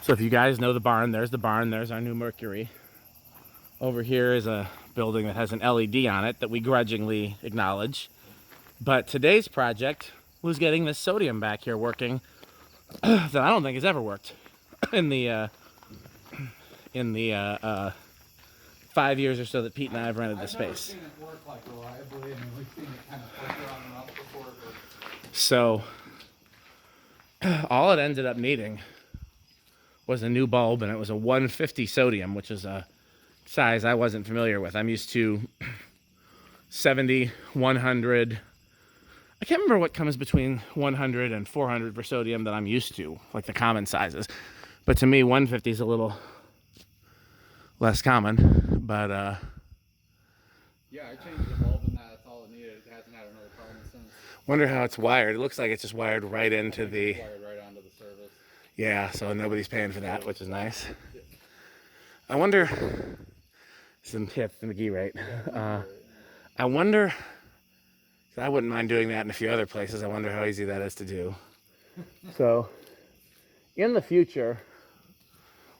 So if you guys know the barn, there's our new Mercury. Over here is a building that has an LED on it that we grudgingly acknowledge. But today's project was getting this sodium back here working that I don't think has ever worked in the 5 years or so that Pete and I have rented the space. I've never seen it work like reliably, and we've seen it kind of flicker on and off before. So all it ended up needing was a new bulb, and it was a 150 sodium, which is a size I wasn't familiar with. I'm used to 70, 100. I can't remember what comes between 100 and 400 for sodium that I'm used to, like the common sizes. But to me, 150 is a little less common. But Yeah, I changed the bulb and that's all it needed. It hasn't had another problem since. wonder how it's wired. It looks like it's just wired right into the. Wired right onto the service. Yeah, so nobody's paying for that, which is nice. I wonder. Some hits the McGee, right? I wonder. I wouldn't mind doing that in a few other places. I wonder how easy that is to do. So, in the future,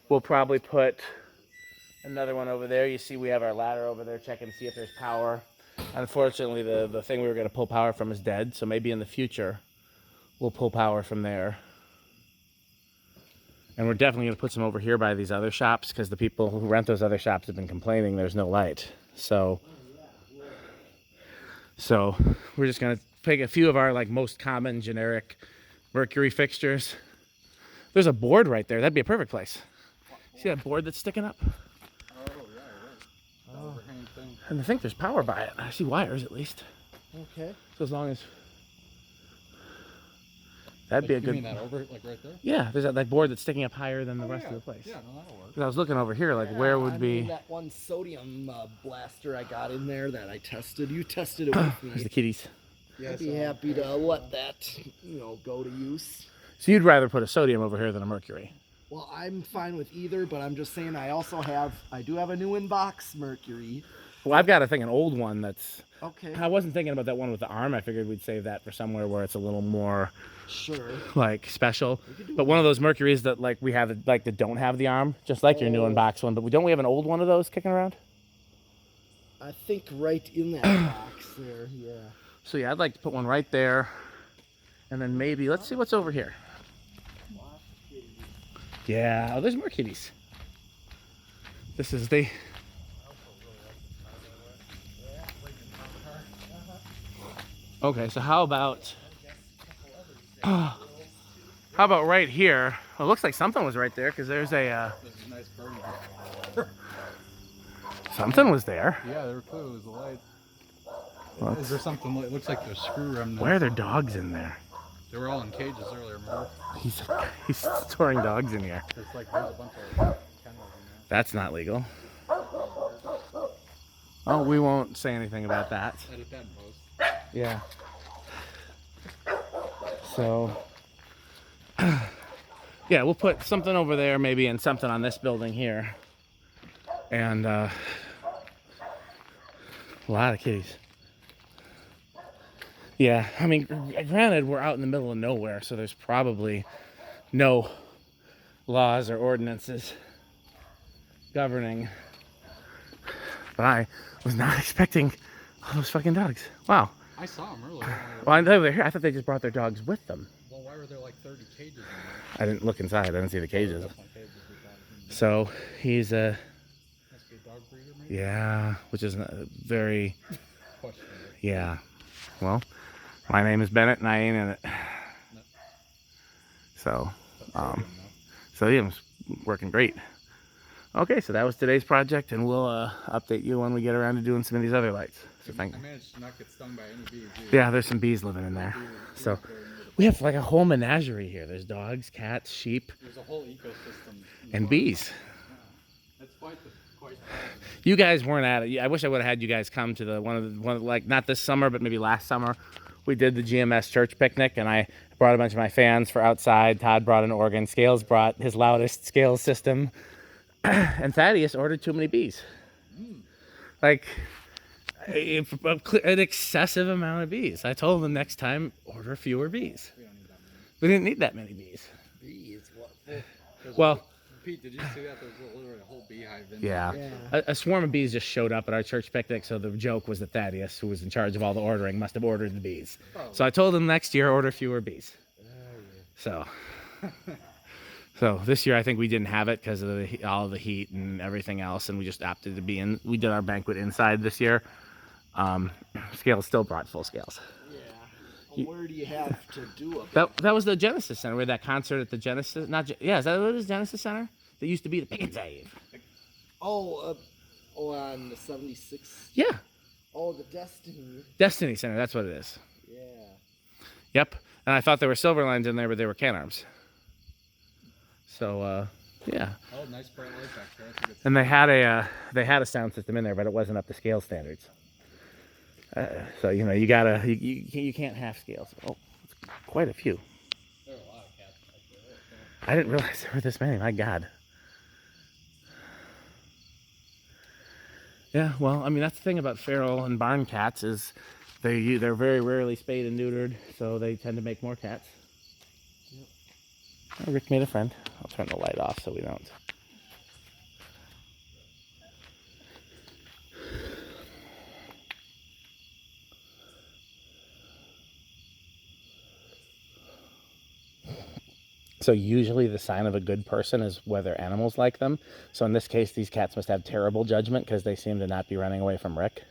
we'll probably put another one over there. You see we have our ladder over there checking to see if there's power. Unfortunately, the thing we were going to pull power from is dead. So maybe in the future, we'll pull power from there. And we're definitely going to put some over here by these other shops because the people who rent those other shops have been complaining there's no light. So we're just going to pick a few of our like most common generic Mercury fixtures. There's a board right there. That'd be a perfect place. See that board that's sticking up? Oh, yeah, right. Overhang thing. And I think there's power by it. I see wires at least. Okay. So as long as... That'd be a good... You mean that over, like right there? Yeah, there's that board that's sticking up higher than the rest of the place. Yeah, no, that'll work. 'Cause I was looking over here, like where would be... That one sodium blaster I got in there that I tested. You tested it with There's the me. kitties. I'd be happy to let that, go to use. So you'd rather put a sodium over here than a Mercury? Well, I'm fine with either, but I'm just saying I do have a new in-box Mercury. Well, I've got an old one that's... Okay. I wasn't thinking about that one with the arm. I figured we'd save that for somewhere where it's a little more... Sure. Like special. But one of those Mercuries that like we have like that don't have the arm, just like your new in-box one. But don't we have an old one of those kicking around? I think right in that box there, yeah. So yeah, I'd like to put one right there. And then maybe, let's see what's over here. Yeah, oh, there's more kitties. This is the... Okay, so how about right here? Well, it looks like something was right there because there's a This is a nice burning. something was there. Yeah, there clearly was the light. Well, Is there something? It looks like there's screw remnants. why are there dogs in there? They were all in cages earlier, remember? He's storing dogs in here. It's like there's a bunch of kennels in That's not legal. Oh, we won't say anything about that. there. Edit that in post. Yeah. So, yeah, we'll put something over there maybe and something on this building here. And a lot of kitties. Yeah, I mean, granted, we're out in the middle of nowhere, so there's probably no laws or ordinances governing. But I was not expecting all those fucking dogs. Wow. I saw them earlier. Well, I know they're here. I thought they just brought their dogs with them. Well, why were there like 30 cages in there? I didn't look inside. I didn't see the cages. That's my cages we got. So he's a Must be a dog breeder, maybe? yeah, which is very Questionable. yeah. Well, my name is Bennett, and I ain't in it. So, so yeah, it's working great. Okay, so that was today's project, and we'll update you when we get around to doing some of these other lights. So thank I managed to not get stung by any bees. Yeah, there's some bees living in there. So we have like a whole menagerie here. There's dogs, cats, sheep, There's a whole ecosystem. and bees. Yeah. It's quite You guys weren't at it. I wish I would have had you guys come to the one of like not this summer, but maybe last summer. We did the GMS church picnic, and I brought a bunch of my fans for outside. Todd brought an organ. Scales brought his loudest Scales system, and Thaddeus ordered too many bees. Like an excessive amount of bees. I told him next time order fewer bees. We didn't need that many bees. Bees, what? Well, Pete, did you see that? There's literally a whole beehive in yeah. there. Yeah. A swarm of bees just showed up at our church picnic, so the joke was that Thaddeus, who was in charge of all the ordering, must have ordered the bees. Oh. So I told him next year order fewer bees. So this year I think we didn't have it because of all of the heat and everything else, and we just opted to be in. We did our banquet inside this year. Scales still brought full scales. Yeah. Where do you have to do a That was the Genesis Center. We had that concert at the Genesis. Is that what it is? Genesis Center? That used to be the Pickens Ave. Oh, on the 76th. Yeah, Oh, the Destiny. Destiny Center. That's what it is. Yeah. Yep. And I thought there were silver lines in there, but they were can arms. So yeah. Oh, nice bright light back there. That's a good And they had a sound system in there, but it wasn't up to scale standards. So you know you can't half scales. Oh, quite a few. There are a lot of cats back there. I didn't realize there were this many. My God. Yeah, well, I mean that's the thing about feral and barn cats is they're very rarely spayed and neutered, so they tend to make more cats. Yep. Oh, Rick made a friend. I'll turn the light off so we don't. So usually the sign of a good person is whether animals like them. So in this case, these cats must have terrible judgment because they seem to not be running away from Rick.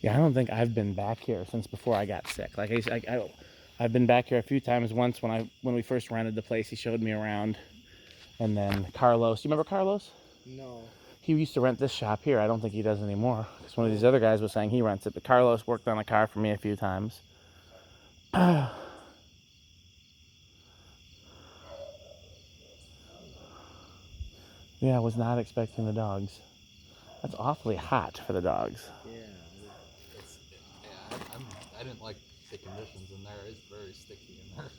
Yeah, I don't think I've been back here since before I got sick. Like I've been back here a few times. Once when we first rented the place, he showed me around, and then Carlos. Do you remember Carlos? No. He used to rent this shop here. I don't think he does anymore. Because one of these other guys was saying he rents it. But Carlos worked on a car for me a few times. Yeah, I was not expecting the dogs. That's awfully hot for the dogs. Yeah. I didn't like the conditions in there. It's very sticky in there.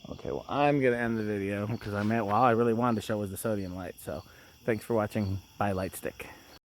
Okay, well, I'm going to end the video because I really wanted to show was the sodium light. So thanks for watching. Bye, Light Stick.